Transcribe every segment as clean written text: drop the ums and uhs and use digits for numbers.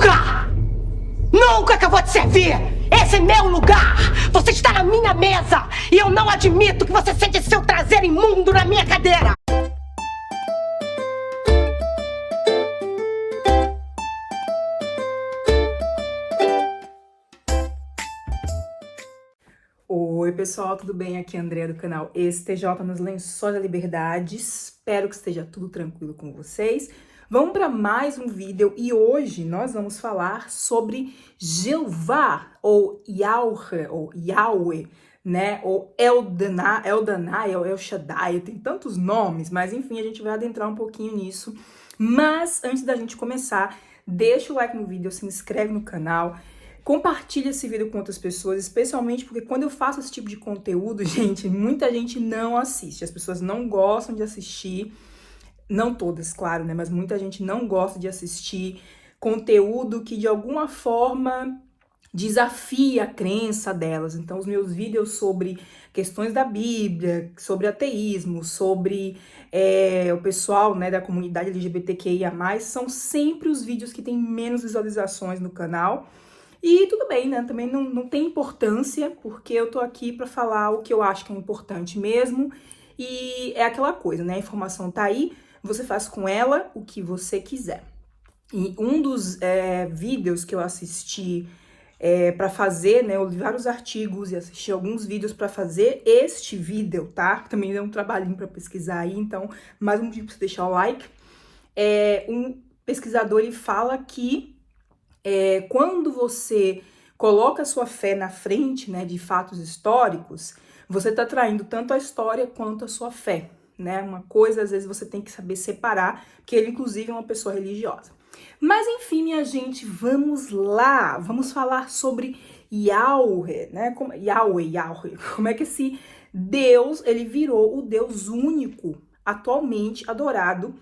Nunca! Nunca que eu vou te servir! Esse é meu lugar! Você está na minha mesa! E eu não admito que você sente seu traseiro imundo na minha cadeira! Oi pessoal, tudo bem? Aqui é a Andrea do canal STJ nos Lençóis da Liberdade. Espero que esteja tudo tranquilo com vocês. Vamos para mais um vídeo e hoje nós vamos falar sobre Jeová, ou Yahweh, né? Ou Eldanai, ou El Shaddai, tem tantos nomes, mas enfim, a gente vai adentrar um pouquinho nisso. Mas antes da gente começar, deixa o like no vídeo, se inscreve no canal. Compartilha esse vídeo com outras pessoas, especialmente porque quando eu faço esse tipo de conteúdo, gente, muita gente não assiste. As pessoas não gostam de assistir, não todas, claro, né? Mas muita gente não gosta de assistir conteúdo que de alguma forma desafia a crença delas. Então, os meus vídeos sobre questões da Bíblia, sobre ateísmo, sobre o pessoal, né, da comunidade LGBTQIA+, são sempre os vídeos que têm menos visualizações no canal. E tudo bem, né? Também não tem importância, porque eu tô aqui pra falar o que eu acho que é importante mesmo. E é aquela coisa, né? A informação tá aí, você faz com ela o que você quiser. E um dos vídeos que eu assisti pra fazer, né? Eu li vários artigos e assisti alguns vídeos pra fazer este vídeo, tá? Também deu um trabalhinho pra pesquisar aí, então mais um motivo pra você deixar o like. Um pesquisador, ele fala que quando você coloca a sua fé na frente, né, de fatos históricos, você está traindo tanto a história quanto a sua fé, né? Uma coisa, às vezes, você tem que saber separar, porque ele, inclusive, é uma pessoa religiosa. Mas, enfim, minha gente, vamos lá. Vamos falar sobre Yahweh, né? Yahweh. Como é que esse Deus, ele virou o Deus único, atualmente adorado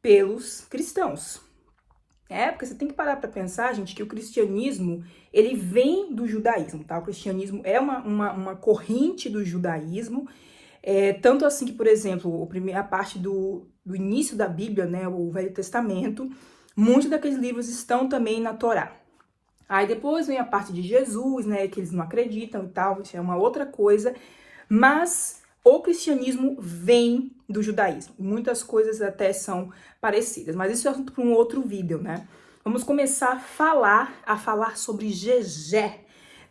pelos cristãos. Porque você tem que parar para pensar, gente, que o cristianismo, ele vem do judaísmo, tá? O cristianismo é uma corrente do judaísmo, tanto assim que, por exemplo, a parte do início da Bíblia, né, o Velho Testamento, muitos daqueles livros estão também na Torá. Aí depois vem a parte de Jesus, né, que eles não acreditam e tal, isso é uma outra coisa, mas o cristianismo vem do judaísmo. Muitas coisas até são parecidas, mas isso é assunto para um outro vídeo, né? Vamos começar a falar sobre Jejé,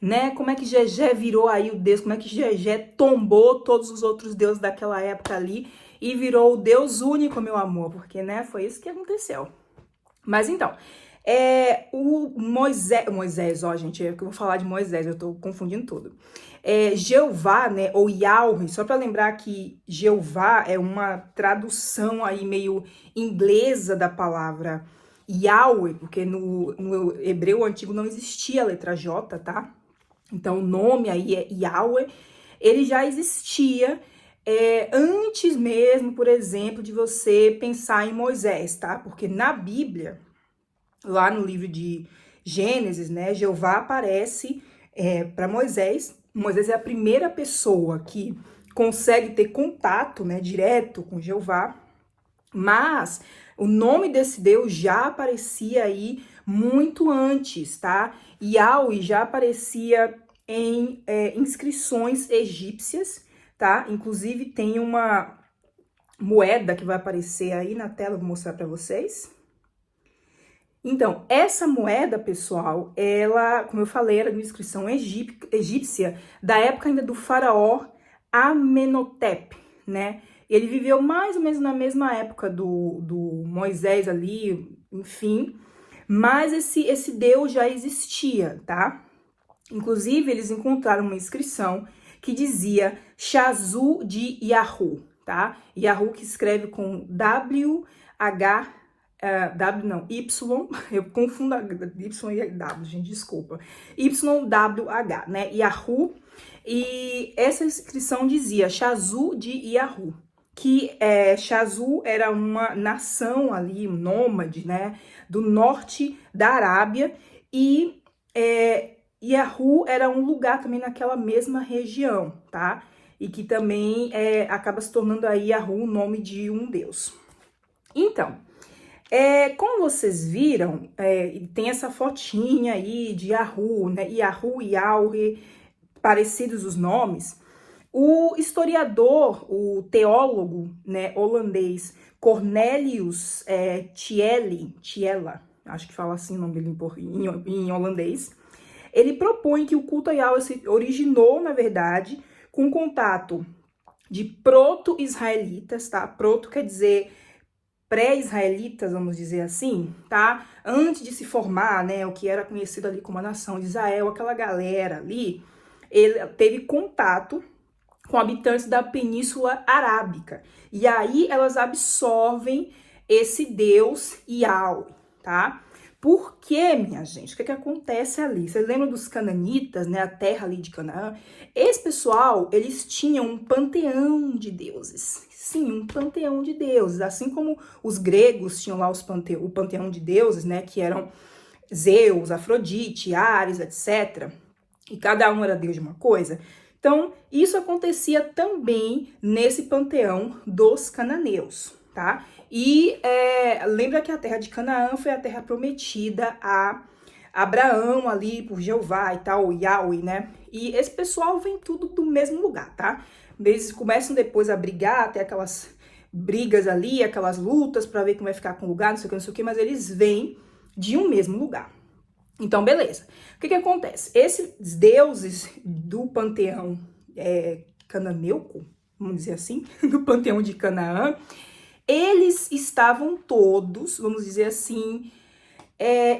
né? Como é que Jejé virou aí o Deus, como é que Jejé tombou todos os outros deuses daquela época ali e virou o Deus único, meu amor, porque, né, foi isso que aconteceu. Mas então, o Moisés, ó, gente, que eu vou falar de Moisés, eu tô confundindo tudo. Jeová, né, ou Yahweh, só para lembrar que Jeová é uma tradução aí meio inglesa da palavra Yahweh, porque no hebreu antigo não existia a letra J, tá? Então o nome aí é Yahweh, ele já existia antes mesmo, por exemplo, de você pensar em Moisés, tá? Porque na Bíblia, lá no livro de Gênesis, né, Jeová aparece para Moisés. Moisés é a primeira pessoa que consegue ter contato, né, direto com Jeová, mas o nome desse Deus já aparecia aí muito antes, tá? Yahweh já aparecia em inscrições egípcias, tá? Inclusive tem uma moeda que vai aparecer aí na tela, vou mostrar para vocês. Então, essa moeda, pessoal, ela, como eu falei, era de uma inscrição egípcia, da época ainda do faraó Amenhotep, né? Ele viveu mais ou menos na mesma época do Moisés ali, enfim, mas esse Deus já existia, tá? Inclusive, eles encontraram uma inscrição que dizia Chazu de Yahu, tá? Yahu que escreve com W-H... Y, eu confundo Y e W, gente, desculpa. YWH, né? Yahoo. E essa inscrição dizia Chazu de Yahu, que Chazu era uma nação ali, um nômade, né? Do norte da Arábia, e Yahu era um lugar também naquela mesma região, tá? E que também acaba se tornando aí Yahu o nome de um deus. Então, Como vocês viram, tem essa fotinha aí de Yahu, né? Yahu e Yahweh, parecidos os nomes. O historiador, o teólogo, né, holandês Cornelius Tiela, acho que fala assim o nome dele em holandês, ele propõe que o culto a Yahweh se originou, na verdade, com contato de proto-israelitas, tá? Proto quer dizer pré-israelitas, vamos dizer assim, tá? Antes de se formar, né, o que era conhecido ali como a nação de Israel, aquela galera ali, ele teve contato com habitantes da Península Arábica. E aí elas absorvem esse Deus Yahweh, tá? Por quê, minha gente? O que acontece ali? Vocês lembram dos cananitas, né? A terra ali de Canaã? Esse pessoal, eles tinham um panteão de deuses. Sim, um panteão de deuses. Assim como os gregos tinham lá o panteão de deuses, né? Que eram Zeus, Afrodite, Ares, etc. E cada um era deus de uma coisa. Então, isso acontecia também nesse panteão dos cananeus, tá? E lembra que a terra de Canaã foi a terra prometida a Abraão ali por Jeová e tal, o Yahweh, né? E esse pessoal vem tudo do mesmo lugar, tá? Eles começam depois a brigar, até aquelas brigas ali, aquelas lutas para ver quem vai ficar com o lugar, não sei o que, mas eles vêm de um mesmo lugar. Então, beleza. O que acontece? Esses deuses do panteão cananeuco, vamos dizer assim, do panteão de Canaã, eles estavam todos, vamos dizer assim,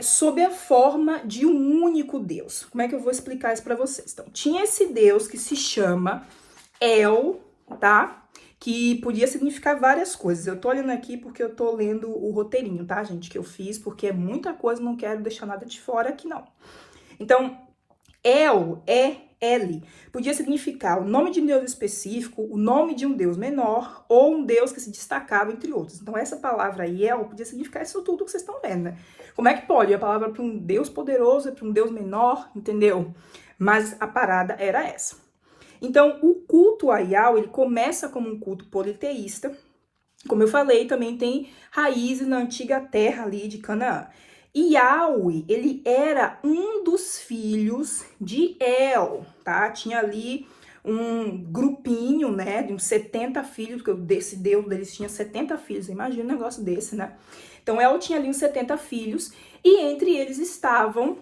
sob a forma de um único Deus. Como é que eu vou explicar isso para vocês? Então, tinha esse Deus que se chama El, tá? Que podia significar várias coisas. Eu tô olhando aqui porque eu tô lendo o roteirinho, tá, gente, que eu fiz, porque é muita coisa, não quero deixar nada de fora aqui, não. Então, El, El, podia significar o nome de um Deus específico, o nome de um Deus menor, ou um Deus que se destacava entre outros. Então, essa palavra aí, El, podia significar isso tudo que vocês estão vendo, né? Como é que pode? A palavra para um Deus poderoso, para um Deus menor, entendeu? Mas a parada era essa. Então, o culto a Yahweh, ele começa como um culto politeísta. Como eu falei, também tem raízes na antiga terra ali de Canaã. E Yahweh, ele era um dos filhos de El, tá? Tinha ali um grupinho, né, de uns 70 filhos, porque desse Deus deles tinha 70 filhos, imagina um negócio desse, né? Então, El tinha ali uns 70 filhos, e entre eles estavam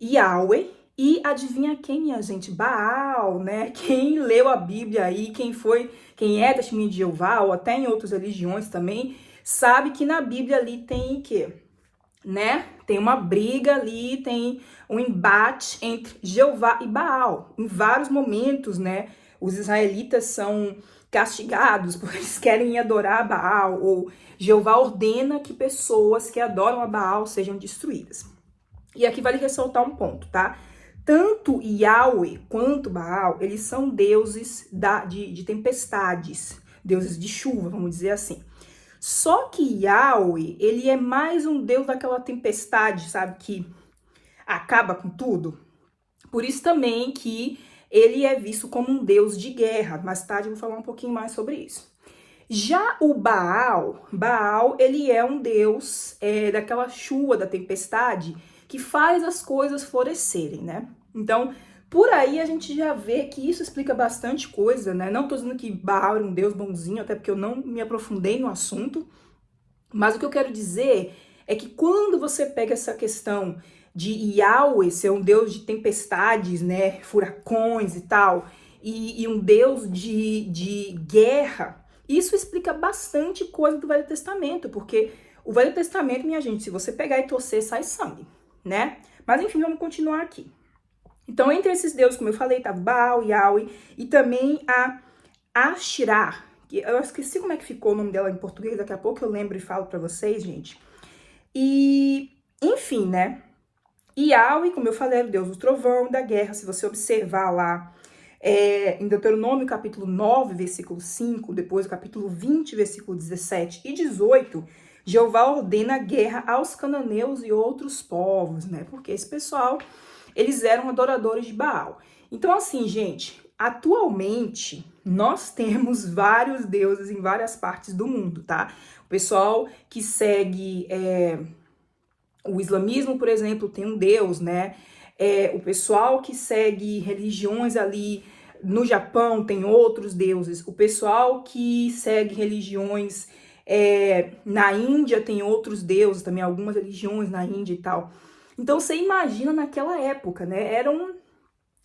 Yahweh, e adivinha quem, minha gente? Baal, né? Quem leu a Bíblia aí, quem é testemunha de Jeová, ou até em outras religiões também, sabe que na Bíblia ali tem o quê? Né? Tem uma briga ali, tem um embate entre Jeová e Baal. Em vários momentos, né? Os israelitas são castigados porque eles querem ir adorar a Baal, ou Jeová ordena que pessoas que adoram a Baal sejam destruídas. E aqui vale ressaltar um ponto, tá? Tanto Yahweh quanto Baal, eles são deuses de tempestades, deuses de chuva, vamos dizer assim. Só que Yahweh, ele é mais um deus daquela tempestade, sabe, que acaba com tudo. Por isso também que ele é visto como um deus de guerra. Mais tarde eu vou falar um pouquinho mais sobre isso. Já o Baal, ele é um deus daquela chuva, da tempestade, que faz as coisas florescerem, né? Então, por aí a gente já vê que isso explica bastante coisa, né? Não tô dizendo que Baal era um deus bonzinho, até porque eu não me aprofundei no assunto, mas o que eu quero dizer é que quando você pega essa questão de Yahweh ser um deus de tempestades, né, furacões e tal, e um deus de guerra, isso explica bastante coisa do Velho Testamento, porque o Velho Testamento, minha gente, se você pegar e torcer, sai sangue, né? Mas enfim, vamos continuar aqui. Então, entre esses deuses, como eu falei, tá Baal, Yahweh, e também a Ashirá, que eu esqueci como é que ficou o nome dela em português, daqui a pouco eu lembro e falo pra vocês, gente. E, enfim, né? Yahweh, como eu falei, era o deus do trovão e da guerra. Se você observar lá em Deuteronômio, capítulo 9, versículo 5, depois o capítulo 20, versículo 17 e 18, Jeová ordena a guerra aos cananeus e outros povos, né? Porque esse pessoal, eles eram adoradores de Baal. Então, assim, gente, atualmente, nós temos vários deuses em várias partes do mundo, tá? O pessoal que segue o islamismo, por exemplo, tem um deus, né? O pessoal que segue religiões ali no Japão tem outros deuses. O pessoal que segue religiões na Índia tem outros deuses, também algumas religiões na Índia e tal. Então você imagina naquela época, né? Era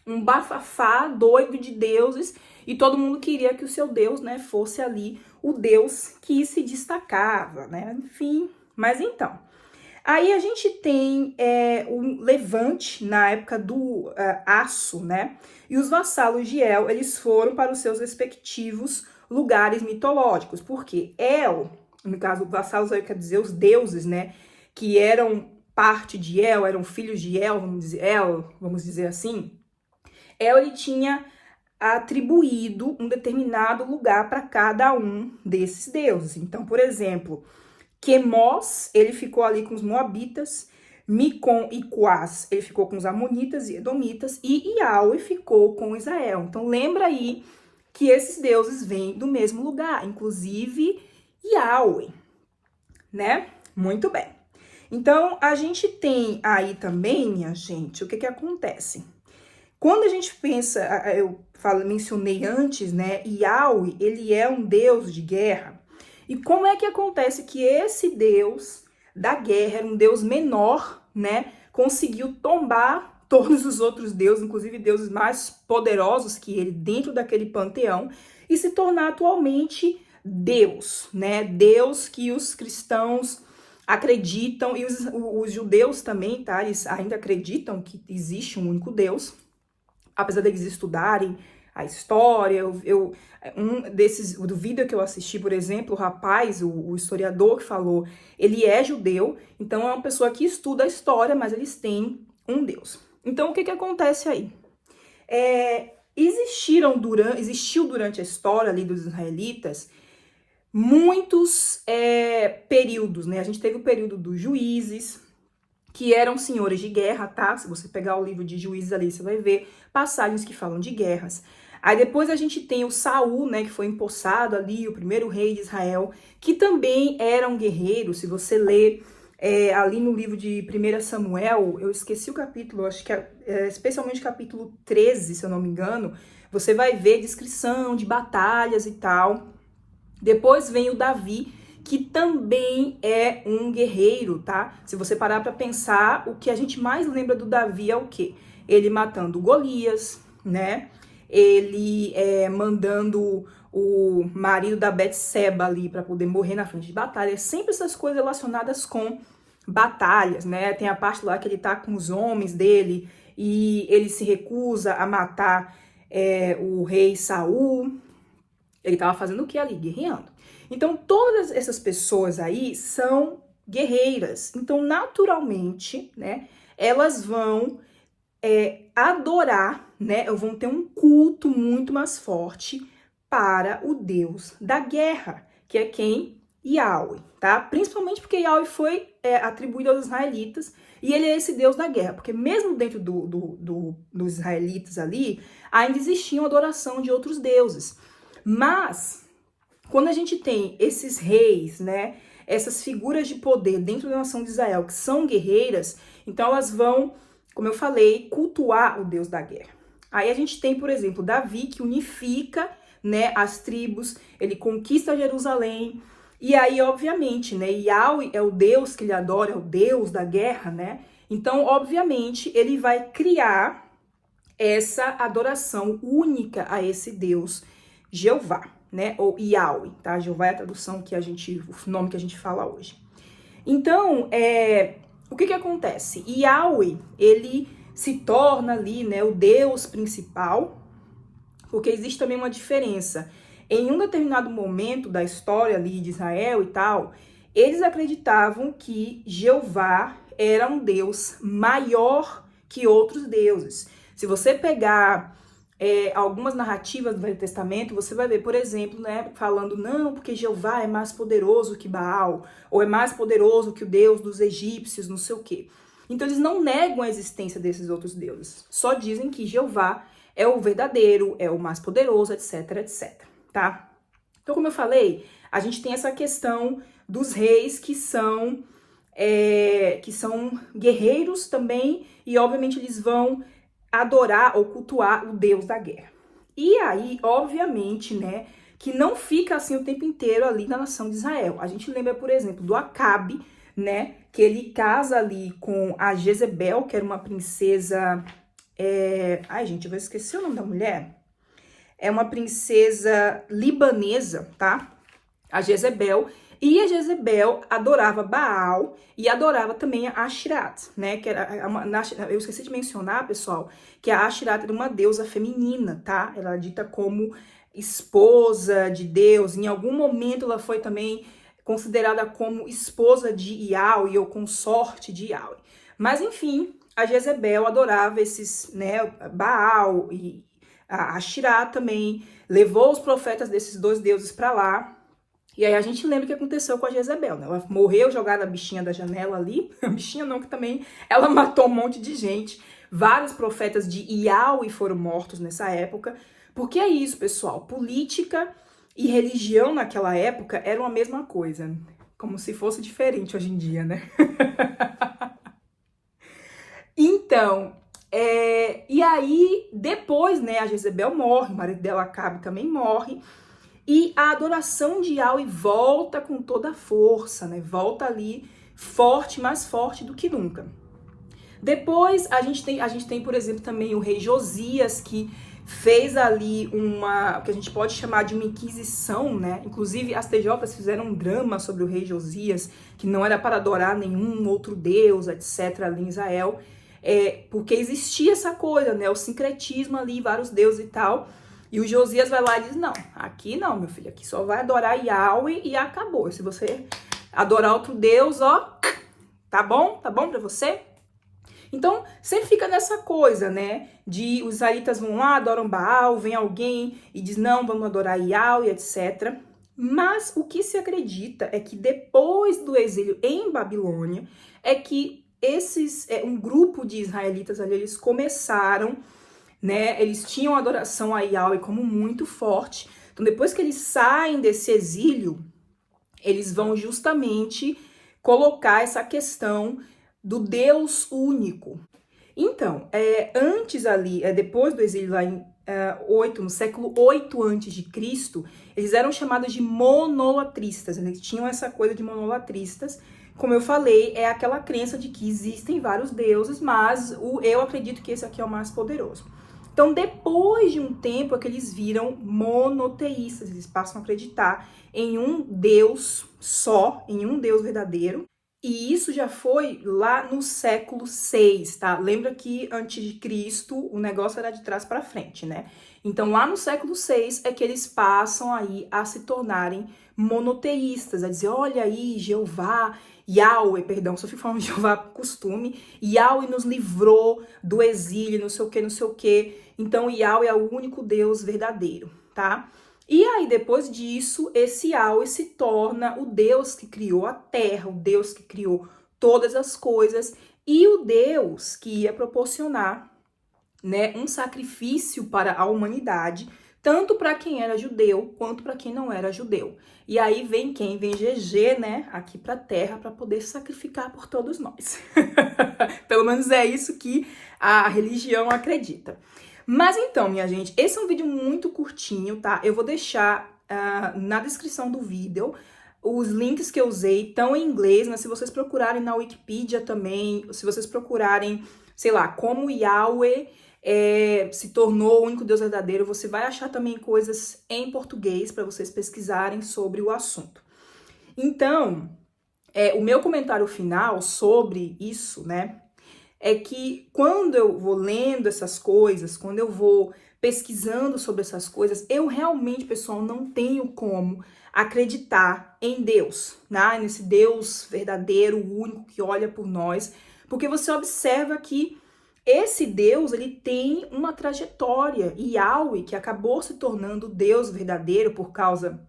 um bafafá doido de deuses e todo mundo queria que o seu deus, né, fosse ali o deus que se destacava, né? Enfim, mas então... Aí a gente tem um levante na época do Aço, né? E os vassalos de El, eles foram para os seus respectivos lugares mitológicos. Porque El, no caso, vassalos aí quer dizer os deuses, né? Que eram parte de El, eram filhos de El, vamos dizer assim. El, ele tinha atribuído um determinado lugar para cada um desses deuses. Então, por exemplo... Quemos, ele ficou ali com os moabitas, Micom e Quás, ele ficou com os amonitas e edomitas, e Iauê ficou com Israel. Então lembra aí que esses deuses vêm do mesmo lugar, inclusive Iauê, né? Muito bem. Então a gente tem aí também, minha gente, o que acontece? Quando a gente pensa, mencionei antes, né? Iauê, ele é um deus de guerra. E como é que acontece que esse deus da guerra, era um deus menor, né, conseguiu tombar todos os outros deuses, inclusive deuses mais poderosos que ele, dentro daquele panteão, e se tornar atualmente Deus, né, Deus que os cristãos acreditam, e os judeus também, tá, eles ainda acreditam que existe um único Deus, apesar deles estudarem a história, do vídeo que eu assisti, por exemplo, o rapaz, o historiador que falou, ele é judeu, então é uma pessoa que estuda a história, mas eles têm um Deus. Então, o que acontece aí? Existiu durante a história ali dos israelitas muitos períodos, né? A gente teve o período dos juízes, que eram senhores de guerra, tá? Se você pegar o livro de Juízes ali, você vai ver passagens que falam de guerras. Aí depois a gente tem o Saul, né, que foi empossado ali, o primeiro rei de Israel, que também era um guerreiro. Se você ler ali no livro de 1 Samuel, eu esqueci o capítulo, acho que especialmente o capítulo 13, se eu não me engano, você vai ver descrição de batalhas e tal. Depois vem o Davi, que também é um guerreiro, tá? Se você parar para pensar, o que a gente mais lembra do Davi é o quê? Ele matando Golias, né? Ele mandando o marido da Betseba ali para poder morrer na frente de batalha. Sempre essas coisas relacionadas com batalhas, né? Tem a parte lá que ele tá com os homens dele e ele se recusa a matar o rei Saul. Ele tava fazendo o que ali? Guerreando. Então, todas essas pessoas aí são guerreiras. Então, naturalmente, né, elas vão adorar, né, vão ter um culto muito mais forte para o Deus da guerra, que é quem? Yahweh, tá? Principalmente porque Yahweh foi atribuído aos israelitas e ele é esse Deus da guerra, porque mesmo dentro dos israelitas ali, ainda existia uma adoração de outros deuses. Mas, quando a gente tem esses reis, né, essas figuras de poder dentro da nação de Israel, que são guerreiras, então elas vão, como eu falei, cultuar o Deus da guerra. Aí a gente tem, por exemplo, Davi, que unifica, né, as tribos, ele conquista Jerusalém, e aí, obviamente, né, Yahweh é o Deus que ele adora, é o Deus da guerra, né, então, obviamente, ele vai criar essa adoração única a esse Deus, Jeová, né, ou Yahweh, tá, Jeová é a tradução que o nome que a gente fala hoje. Então, o que acontece? Yahweh, ele se torna ali, né, o Deus principal, porque existe também uma diferença. Em um determinado momento da história ali de Israel e tal, eles acreditavam que Jeová era um Deus maior que outros deuses. Se você pegar algumas narrativas do Velho Testamento, você vai ver, por exemplo, né, falando, não, porque Jeová é mais poderoso que Baal, ou é mais poderoso que o Deus dos egípcios, não sei o quê. Então eles não negam a existência desses outros deuses, só dizem que Jeová é o verdadeiro, é o mais poderoso, etc, etc, tá? Então, como eu falei, a gente tem essa questão dos reis que são guerreiros também, e obviamente eles vão adorar ou cultuar o Deus da guerra. E aí, obviamente, né, que não fica assim o tempo inteiro ali na nação de Israel. A gente lembra, por exemplo, do Acabe, né, que ele casa ali com a Jezebel, que era uma princesa... Ai, gente, eu vou esquecer o nome da mulher. É uma princesa libanesa, tá? A Jezebel. E a Jezebel adorava Baal e adorava também a Ashirat, né? Que era eu esqueci de mencionar, pessoal, que a Ashirat era uma deusa feminina, tá? Ela era dita como esposa de Deus. Em algum momento ela foi também considerada como esposa de Yahweh ou consorte de Yahweh. Mas enfim, a Jezebel adorava esses, né, Baal e a Ashirat também, levou os profetas desses dois deuses para lá. E aí a gente lembra o que aconteceu com a Jezebel, né? Ela morreu jogada a bichinha da janela ali. A bichinha não, que também ela matou um monte de gente. Vários profetas de Yahweh foram mortos nessa época. Porque é isso, pessoal. Política e religião naquela época eram a mesma coisa. Como se fosse diferente hoje em dia, né? Então, e aí, depois, né, a Jezebel morre, o marido dela, Acabe, também morre. E a adoração de Yahweh volta com toda a força, né? Volta ali forte, mais forte do que nunca. Depois a gente tem, por exemplo, também o rei Josias, que fez ali o que a gente pode chamar de uma inquisição, né? Inclusive as TJs fizeram um drama sobre o rei Josias, que não era para adorar nenhum outro deus, etc, ali em Israel, porque existia essa coisa, né? O sincretismo ali, vários deuses e tal. E o Josias vai lá e diz, não, aqui não, meu filho, aqui só vai adorar Yahweh e acabou. Se você adorar outro Deus, ó, tá bom pra você? Então, sempre fica nessa coisa, né, de os israelitas vão lá, adoram Baal, vem alguém e diz, não, vamos adorar Yahweh, etc. Mas o que se acredita é que depois do exílio em Babilônia, é que um grupo de israelitas ali, eles começaram, né, eles tinham a adoração a Yahweh como muito forte. Então, depois que eles saem desse exílio, eles vão justamente colocar essa questão do Deus único. Então, antes ali, depois do exílio lá no século 8 a.C., eles eram chamados de monolatristas. Eles tinham essa coisa de monolatristas. Como eu falei, é aquela crença de que existem vários deuses, mas eu acredito que esse aqui é o mais poderoso. Então, depois de um tempo, é que eles viram monoteístas. Eles passam a acreditar em um Deus só, em um Deus verdadeiro. E isso já foi lá no século 6, tá? Lembra que antes de Cristo o negócio era de trás para frente, né? Então lá no século 6 é que eles passam aí a se tornarem monoteístas, a dizer, olha aí, Yahweh, perdão, só fico falando Jeová por costume, Yahweh nos livrou do exílio, não sei o que, então Yahweh é o único Deus verdadeiro, tá? E aí, depois disso, esse Yahweh se torna o Deus que criou a terra, o Deus que criou todas as coisas e o Deus que ia proporcionar, né, um sacrifício para a humanidade, tanto para quem era judeu quanto para quem não era judeu. E aí vem quem? Vem GG, né, aqui para a terra para poder sacrificar por todos nós. Pelo menos é isso que a religião acredita. Mas então, minha gente, esse é um vídeo muito curtinho, tá? Eu vou deixar na descrição do vídeo os links que eu usei, estão em inglês, mas se vocês procurarem na Wikipedia também, se vocês procurarem, sei lá, como Yahweh se tornou o único Deus verdadeiro, você vai achar também coisas em português para vocês pesquisarem sobre o assunto. Então, o meu comentário final sobre isso, né, é que quando eu vou lendo essas coisas, quando eu vou pesquisando sobre essas coisas, eu realmente, pessoal, não tenho como acreditar em Deus, né? Nesse Deus verdadeiro, único, que olha por nós, porque você observa que esse Deus, ele tem uma trajetória, e Yahweh, que acabou se tornando Deus verdadeiro por causa,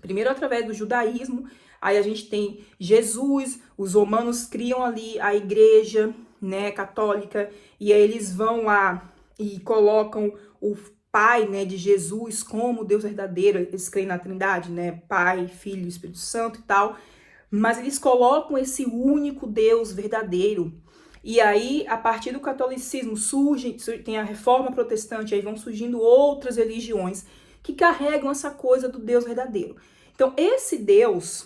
primeiro através do judaísmo, aí a gente tem Jesus, os romanos criam ali a igreja, né, católica, e aí eles vão lá e colocam o Pai, né, de Jesus como Deus verdadeiro. Eles creem na Trindade, né, Pai, Filho e Espírito Santo e tal, mas eles colocam esse único Deus verdadeiro. E aí, a partir do catolicismo, tem a reforma protestante, aí vão surgindo outras religiões que carregam essa coisa do Deus verdadeiro. Então, esse Deus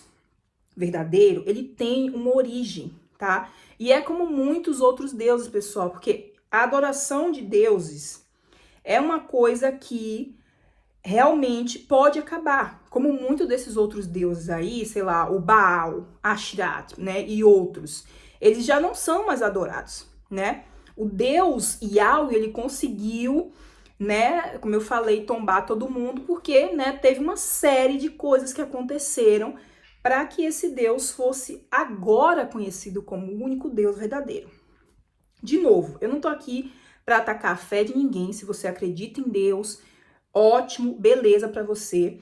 verdadeiro, ele tem uma origem, tá? E é como muitos outros deuses, pessoal, porque a adoração de deuses é uma coisa que realmente pode acabar. Como muitos desses outros deuses aí, sei lá, o Baal, Ashtaroth, né, e outros, eles já não são mais adorados, né? O Deus Yahweh, ele conseguiu, né, como eu falei, tombar todo mundo, porque, né, teve uma série de coisas que aconteceram para que esse Deus fosse agora conhecido como o único Deus verdadeiro. De novo, eu não tô aqui para atacar a fé de ninguém. Se você acredita em Deus, ótimo, beleza para você.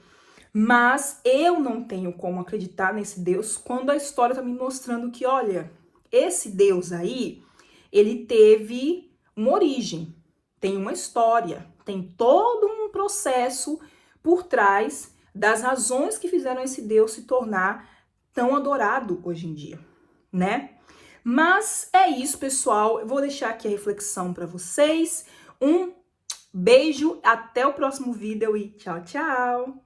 Mas eu não tenho como acreditar nesse Deus quando a história tá me mostrando que, olha, esse Deus aí, ele teve uma origem, tem uma história, tem todo um processo por trás das razões que fizeram esse Deus se tornar tão adorado hoje em dia, né? Mas é isso, pessoal. Eu vou deixar aqui a reflexão para vocês. Um beijo, até o próximo vídeo e tchau, tchau!